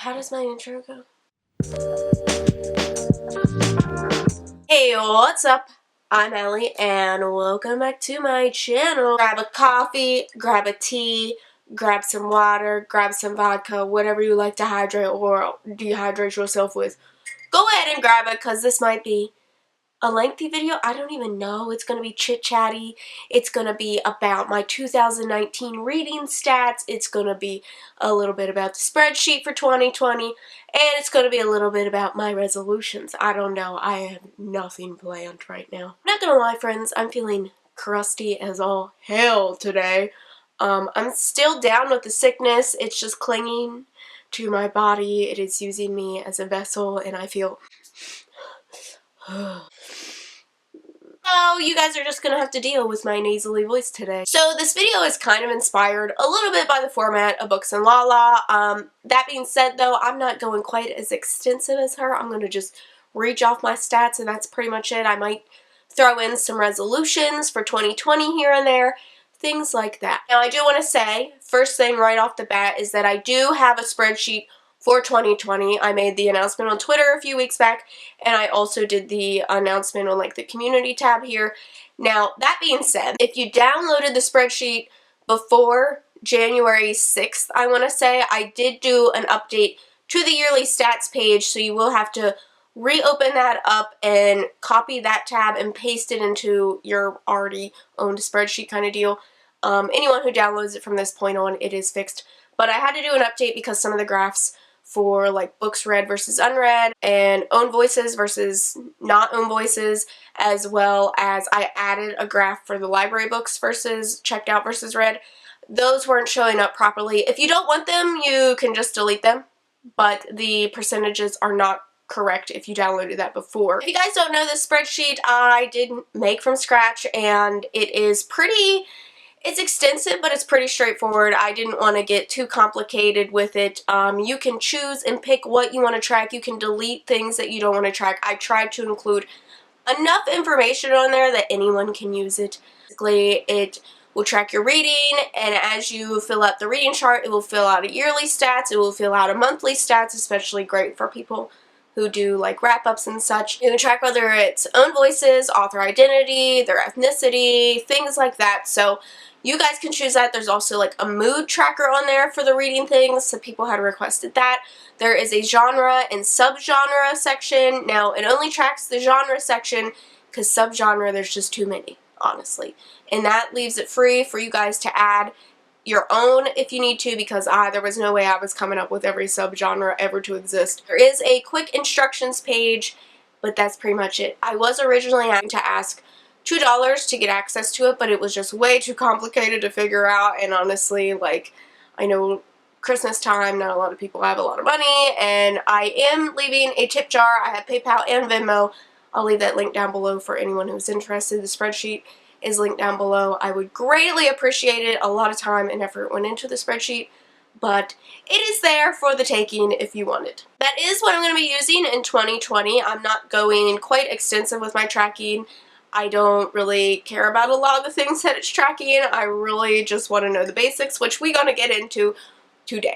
How does my intro go? Hey, what's up? I'm Ellie, and welcome back to my channel. Grab a coffee, grab a tea, grab some water, grab some vodka, whatever you like to hydrate or dehydrate yourself with. Go ahead and grab it, because this might be a lengthy video. I don't even know. It's going to be chit-chatty. It's going to be about my 2019 reading stats. It's going to be a little bit about the spreadsheet for 2020. And it's going to be a little bit about my resolutions. I don't know. I have nothing planned right now. I'm not going to lie, friends. I'm feeling crusty as all hell today. I'm still down with the sickness. It's just clinging to my body. It is using me as a vessel, and I feel... So you guys are just gonna have to deal with my nasally voice today. So this video is kind of inspired a little bit by the format of Books and Lala. That being said though, I'm not going quite as extensive as her. I'm gonna just reach off my stats and that's pretty much it. I might throw in some resolutions for 2020 here and there, things like that. Now I do want to say, first thing right off the bat is that I do have a spreadsheet for 2020. I made the announcement on Twitter a few weeks back, and I also did the announcement on like the community tab here. Now, that being said, if you downloaded the spreadsheet before January 6th, I want to say, I did do an update to the yearly stats page, so you will have to reopen that up and copy that tab and paste it into your already owned spreadsheet kind of deal. Anyone who downloads it from this point on, it is fixed. But I had to do an update because some of the graphs for like books read versus unread and own voices versus not own voices, as well as I added a graph for the library books versus checked out versus read. Those weren't showing up properly. If you don't want them, you can just delete them, but the percentages are not correct if you downloaded that before. If you guys don't know, this spreadsheet I did make from scratch, and it is pretty... It's extensive, but it's pretty straightforward. I didn't want to get too complicated with it. You can choose and pick what you want to track. You can delete things that you don't want to track. I tried to include enough information on there that anyone can use it. Basically, it will track your reading, and as you fill out the reading chart, it will fill out a yearly stats, it will fill out a monthly stats, especially great for people who do like wrap-ups and such. You can track whether it's own voices, author identity, their ethnicity, things like that. So you guys can choose that. There's also like a mood tracker on there for the reading things, so people had requested that. There is a genre and subgenre section. Now, it only tracks the genre section because subgenre, there's just too many, honestly. And that leaves it free for you guys to add your own if you need to, because there was no way I was coming up with every subgenre ever to exist. There is a quick instructions page, but that's pretty much it. I was originally having to ask $2 to get access to it, but it was just way too complicated to figure out, and honestly, like, I know Christmas time, not a lot of people have a lot of money, and I am leaving a tip jar. I have PayPal and Venmo. I'll leave that link down below for anyone who's interested. The spreadsheet is linked down below. I would greatly appreciate it. A lot of time and effort went into the spreadsheet, but it is there for the taking if you want it. That is what I'm going to be using in 2020. I'm not going quite extensive with my tracking. I don't really care about a lot of the things that it's tracking. I really just want to know the basics, which we're going to get into today.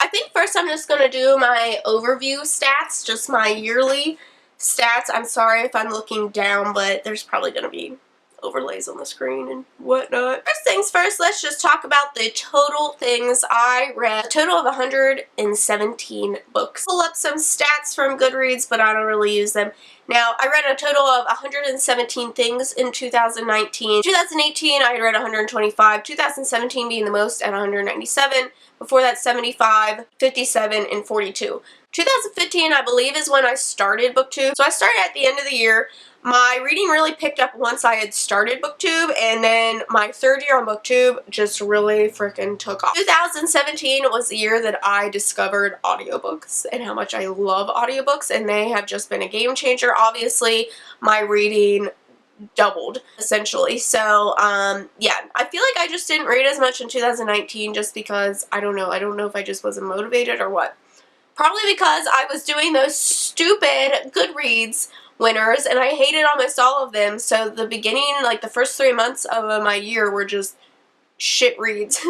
I think first I'm just going to do my overview stats, just my yearly stats. I'm sorry if I'm looking down, but there's probably going to be overlays on the screen and whatnot. First things first, let's just talk about the total things I read. A total of 117 books. Pull up some stats from Goodreads, but I don't really use them. Now, I read a total of 117 things in 2019. 2018, I had read 125. 2017 being the most at 197. Before that, 75, 57, and 42. 2015, I believe, is when I started BookTube. So I started at the end of the year. My reading really picked up once I had started BookTube, and then my third year on BookTube just really freaking took off. 2017 was the year that I discovered audiobooks and how much I love audiobooks, and they have just been a game changer. Obviously, my reading doubled, essentially. So, yeah, I feel like I just didn't read as much in 2019 just because, I don't know if I just wasn't motivated or what. Probably because I was doing those stupid Goodreads winners, and I hated almost all of them, so the beginning, like the first 3 months of my year were just shit reads.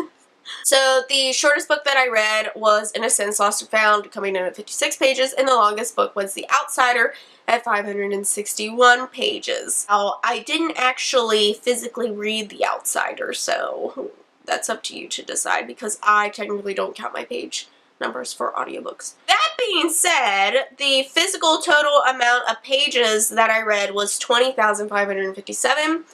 So the shortest book that I read was Innocence Lost and Found, coming in at 56 pages, and the longest book was The Outsider at 561 pages. Now, I didn't actually physically read The Outsider, so that's up to you to decide, because I technically don't count my page numbers for audiobooks. That being said, the physical total amount of pages that I read was 20,557,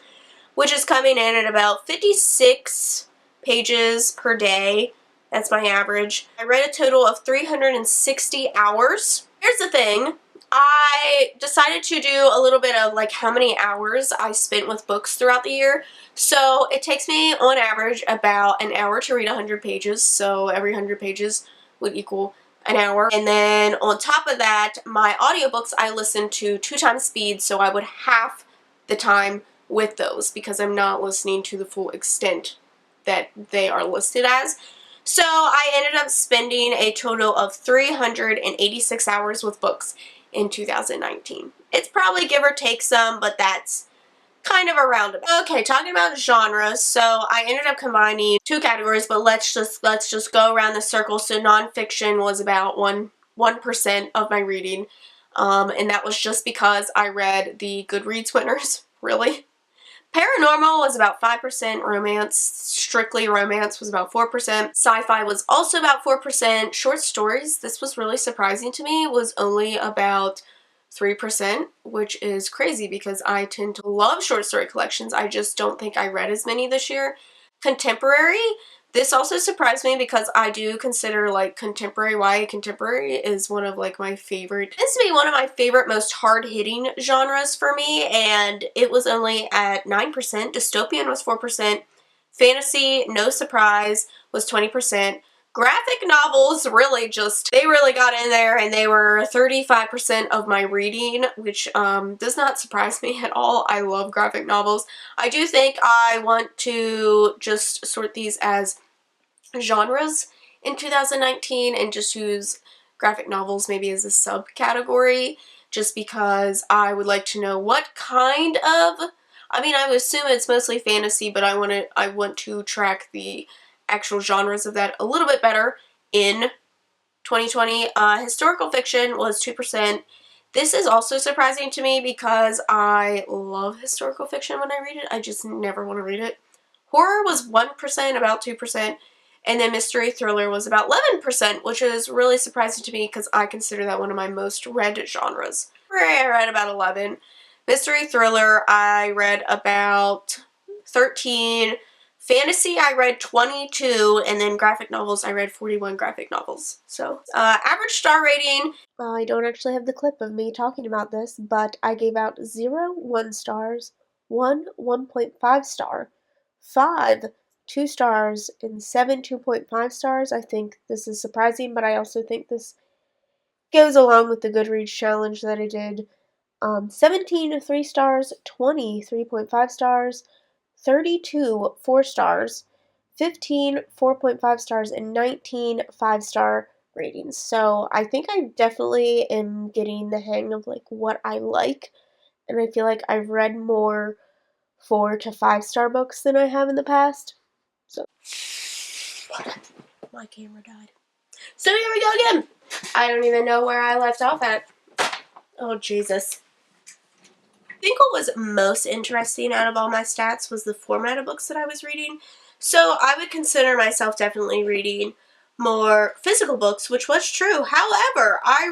which is coming in at about 56 pages per day. That's my average. I read a total of 360 hours. Here's the thing. I decided to do a little bit of like how many hours I spent with books throughout the year. So it takes me on average about an hour to read 100 pages. So every 100 pages would equal an hour. And then on top of that, my audiobooks I listen to 2 times speed, so I would half the time with those because I'm not listening to the full extent that they are listed as. So I ended up spending a total of 386 hours with books in 2019. It's probably give or take some, but that's kind of a roundabout. Okay, talking about genres, so I ended up combining 2 categories, but let's just go around the circle. So nonfiction was about 1% of my reading, and that was just because I read the Goodreads winners, really. Paranormal was about 5%, romance, strictly romance, was about 4%, sci-fi was also about 4%, short stories, this was really surprising to me, was only about 3%, which is crazy because I tend to love short story collections. I just don't think I read as many this year. Contemporary, this also surprised me because I do consider like contemporary, YA contemporary is one of like my favorite, tends to be one of my favorite most hard-hitting genres for me, and it was only at 9%. Dystopian was 4%. Fantasy, no surprise, was 20%. Graphic novels really they really got in there, and they were 35% of my reading, which does not surprise me at all. I love graphic novels. I do think I want to just sort these as genres in 2019 and just use graphic novels maybe as a subcategory, just because I would like to know what kind of, I mean, I would assume it's mostly fantasy, but I want to track the actual genres of that a little bit better in 2020. Historical fiction was 2%. This is also surprising to me because I love historical fiction when I read it. I just never want to read it. Horror was 1%, about 2%. And then mystery thriller was about 11%, which is really surprising to me because I consider that one of my most read genres. I read about 11. Mystery thriller, I read about 13. Fantasy, I read 22, and then graphic novels, I read 41 graphic novels. So, average star rating. I don't actually have the clip of me talking about this, but I gave out 0 1 stars, 1 1.5 star, 5 2 stars, and 7 2.5 stars. I think this is surprising, but I also think this goes along with the Goodreads challenge that I did. 17 3 stars, 20 3.5 stars, 32 4 stars, 15 4.5 stars, and 19 5-star ratings. So I think I definitely am getting the hang of like what I like, and I feel like I've read more 4 to 5-star books than I have in the past. So my camera died. So here we go again. I don't even know where I left off at. Oh Jesus. I think what was most interesting out of all my stats was the format of books that I was reading. So I would consider myself definitely reading more physical books, which was true. However, I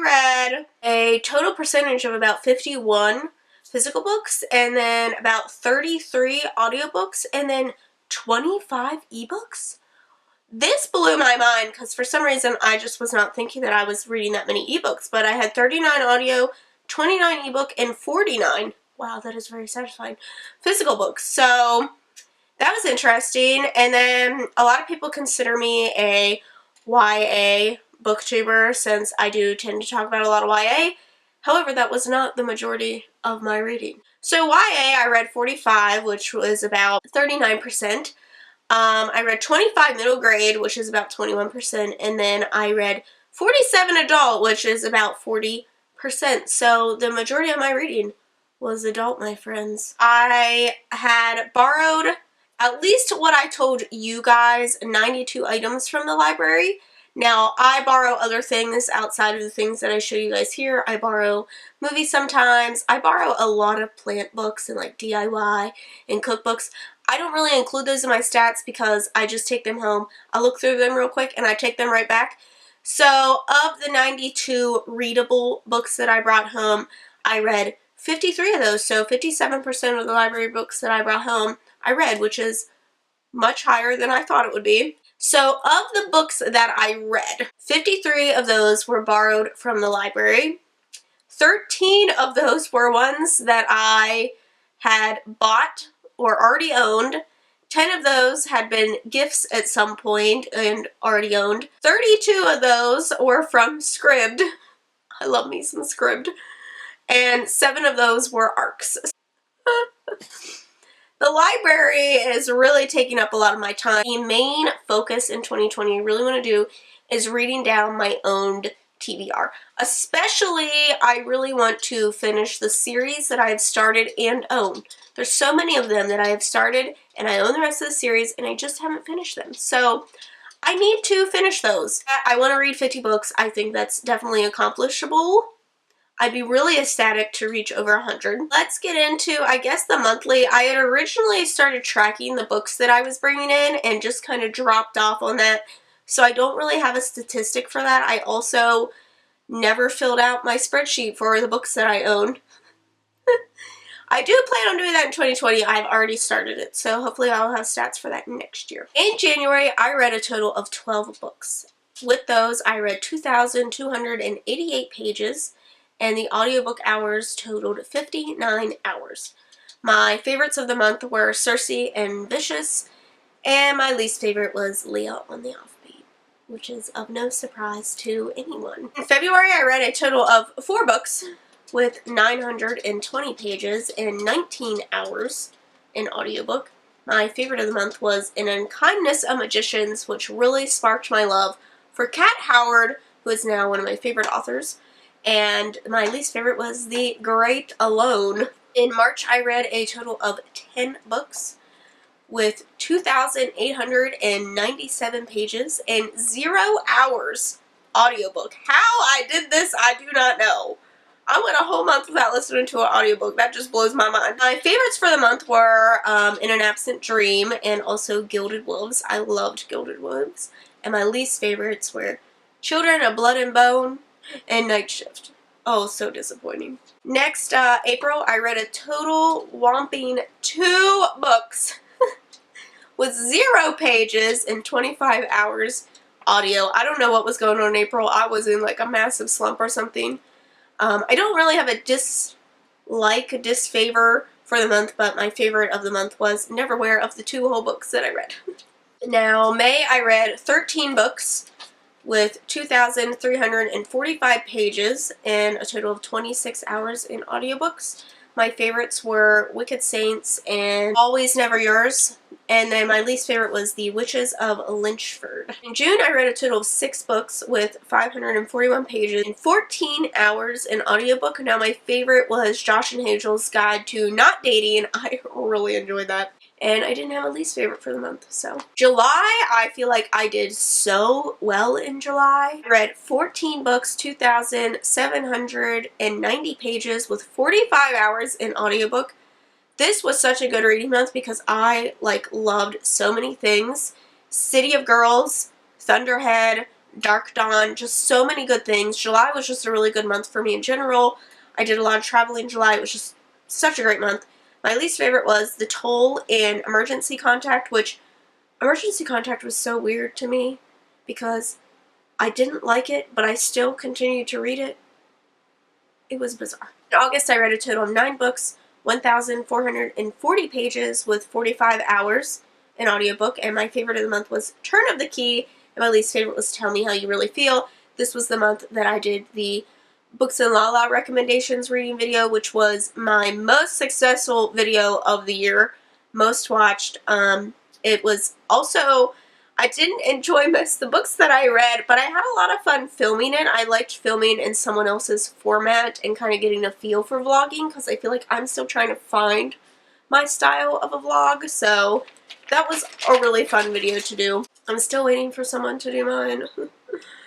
read a total percentage of about 51 physical books, and then about 33 audiobooks, and then 25 ebooks. This blew my mind because for some reason I just was not thinking that I was reading that many ebooks, but I had 39 audio, 29 ebook, and 49. Wow, that is very satisfying. Physical books. So that was interesting. And then a lot of people consider me a YA booktuber since I do tend to talk about a lot of YA. However, that was not the majority of my reading. So YA, I read 45, which was about 39%. I read 25 middle grade, which is about 21%. And then I read 47 adult, which is about 40%. So the majority of my reading was adult, my friends. I had borrowed at least what I told you guys, 92 items from the library. Now, I borrow other things outside of the things that I show you guys here. I borrow movies sometimes. I borrow a lot of plant books and like DIY and cookbooks. I don't really include those in my stats because I just take them home. I look through them real quick and I take them right back. So, of the 92 readable books that I brought home, I read 53 of those. So, 57% of the library books that I brought home, I read, which is much higher than I thought it would be. So, of the books that I read, 53 of those were borrowed from the library. 13 of those were ones that I had bought or already owned. 10 of those had been gifts at some point and already owned. 32 of those were from Scribd. I love me some Scribd. And 7 of those were ARCs. The library is really taking up a lot of my time. The main focus in 2020 I really want to do is reading down my owned TBR. Especially, I really want to finish the series that I have started and own. There's so many of them that I have started and I own the rest of the series and I just haven't finished them. So, I need to finish those. I want to read 50 books. I think that's definitely accomplishable. I'd be really ecstatic to reach over 100. Let's get into, I guess, the monthly. I had originally started tracking the books that I was bringing in and just kind of dropped off on that. So I don't really have a statistic for that. I also never filled out my spreadsheet for the books that I own. I do plan on doing that in 2020. I've already started it, so hopefully I'll have stats for that next year. In January, I read a total of 12 books. With those, I read 2,288 pages. And the audiobook hours totaled 59 hours. My favorites of the month were Circe and Vicious, and my least favorite was Leah on the Offbeat, which is of no surprise to anyone. In February, I read a total of 4 books with 920 pages and 19 hours in audiobook. My favorite of the month was An Unkindness of Magicians, which really sparked my love for Kat Howard, who is now one of my favorite authors. And my least favorite was The Great Alone. In March, I read a total of 10 books with 2,897 pages and 0 hours audiobook. How I did this, I do not know. I went a whole month without listening to an audiobook. That just blows my mind. My favorites for the month were In an Absent Dream and also Gilded Wolves. I loved Gilded Wolves. And my least favorites were Children of Blood and Bone and Night Shift. Oh, so disappointing. Next, April, I read a total whopping 2 books with 0 pages and 25 hours audio. I don't know what was going on in April. I was in like a massive slump or something. I don't really have a disfavor for the month, but my favorite of the month was Neverwhere of the 2 whole books that I read. Now, May, I read 13 books with 2,345 pages and a total of 26 hours in audiobooks. My favorites were Wicked Saints and Always Never Yours. And then my least favorite was The Witches of Lynchford. In June, I read a total of 6 books with 541 pages and 14 hours in audiobook. Now, my favorite was Josh and Hazel's Guide to Not Dating. I really enjoyed that. And I didn't have a least favorite for the month, so. July, I feel like I did so well in July. I read 14 books, 2,790 pages with 45 hours in audiobook. This was such a good reading month because I, loved so many things. City of Girls, Thunderhead, Dark Dawn, just so many good things. July was just a really good month for me in general. I did a lot of traveling in July. It was just such a great month. My least favorite was The Toll and Emergency Contact, which Emergency Contact was so weird to me because I didn't like it, but I still continued to read it. It was bizarre. In August, I read a total of 9 books, 1,440 pages with 45 hours in audiobook, and my favorite of the month was Turn of the Key, and my least favorite was Tell Me How You Really Feel. This was the month that I did the Books and Lala recommendations reading video, which was my most successful video of the year, most watched. It was also, I didn't enjoy most of the books that I read, but I had a lot of fun filming it. I liked filming in someone else's format and kind of getting a feel for vlogging because I feel like I'm still trying to find my style of a vlog, so that was a really fun video to do. I'm still waiting for someone to do mine.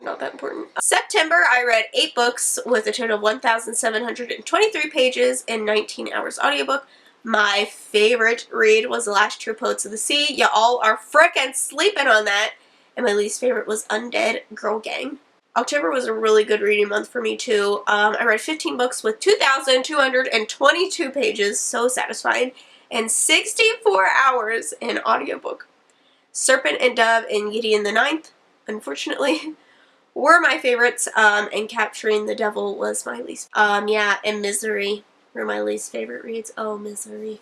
Not that important. September, I read 8 books with a total of 1,723 pages and 19 hours audiobook. My favorite read was The Last True Poets of the Sea. Y'all are frickin' sleeping on that. And my least favorite was Undead Girl Gang. October was a really good reading month for me too. I read 15 books with 2,222 pages, so satisfying, and 64 hours in audiobook. Serpent and Dove and Gideon the Ninth, unfortunately, were my favorites, and Capturing the Devil was my least. Yeah, and Misery were my least favorite reads. Oh, Misery.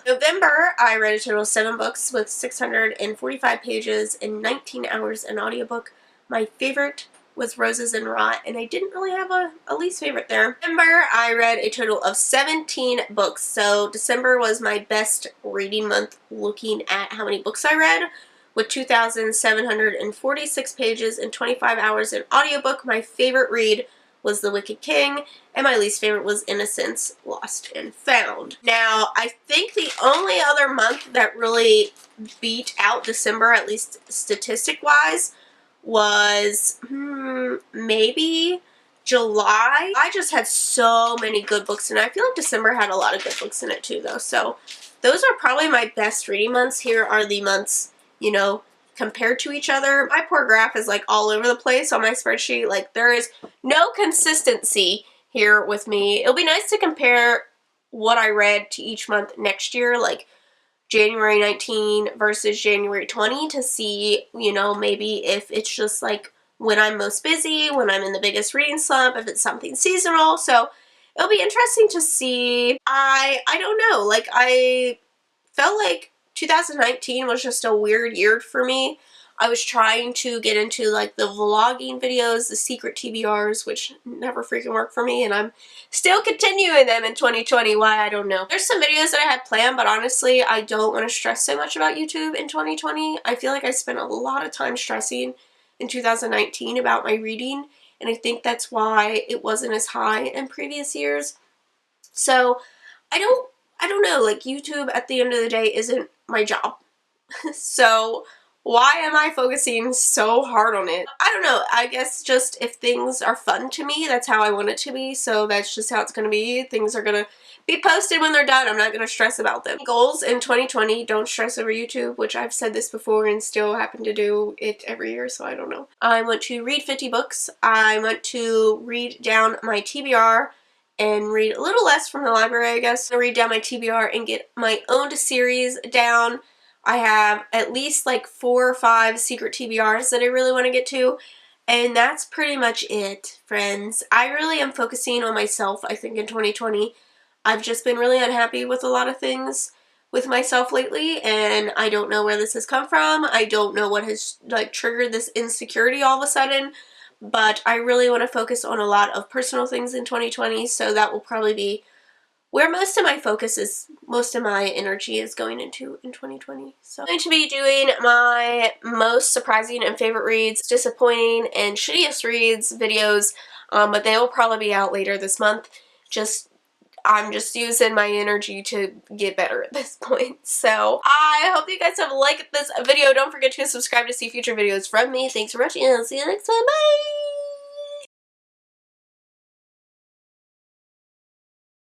November, I read a total of 7 books with 645 pages and 19 hours in audiobook. My favorite was Roses and Rot, and I didn't really have a least favorite there. December, I read a total of 17 books, so December was my best reading month looking at how many books I read, with 2,746 pages and 25 hours in audiobook. My favorite read was The Wicked King, and my least favorite was Innocence, Lost and Found. Now, I think the only other month that really beat out December, at least statistic-wise, was maybe July. I just had so many good books, and I feel like December had a lot of good books in it too, though. So those are probably my best reading months. Here are the months, you know, compared to each other. My poor graph is like all over the place on my spreadsheet. Like, there is no consistency here with me. It'll be nice to compare what I read to each month next year, like January 19 versus January 20, to see, you know, maybe if it's just like when I'm most busy, when I'm in the biggest reading slump, if it's something seasonal. So it'll be interesting to see. I don't know, like, I felt like 2019 was just a weird year for me. I was trying to get into like the vlogging videos, the secret TBRs, which never freaking worked for me, and I'm still continuing them in 2020. Why, I don't know. There's some videos that I had planned, but honestly, I don't want to stress so much about YouTube in 2020. I feel like I spent a lot of time stressing in 2019 about my reading, and I think that's why it wasn't as high in previous years. So I don't know, like, YouTube at the end of the day isn't my job. So why am I focusing so hard on it? I don't know. I guess just if things are fun to me, that's how I want it to be. So that's just how it's going to be. Things are going to be posted when they're done. I'm not going to stress about them. Goals in 2020, don't stress over YouTube, which I've said this before and still happen to do it every year, so I don't know. I want to read 50 books. I want to read down my TBR and read a little less from the library, I guess. I'll read down my TBR and get my own series down. I have at least like 4 or 5 secret TBRs that I really want to get to, and that's pretty much it, friends. I really am focusing on myself, I think, in 2020. I've just been really unhappy with a lot of things with myself lately, and I don't know where this has come from. I don't know what has like triggered this insecurity all of a sudden, but I really want to focus on a lot of personal things in 2020, so that will probably be where most of my focus is, most of my energy is going into in 2020. So I'm going to be doing my most surprising and favorite reads, disappointing and shittiest reads videos, but they will probably be out later this month. I'm just using my energy to get better at this point. So I hope you guys have liked this video. Don't forget to subscribe to see future videos from me. Thanks for watching, and I'll see you next time. Bye!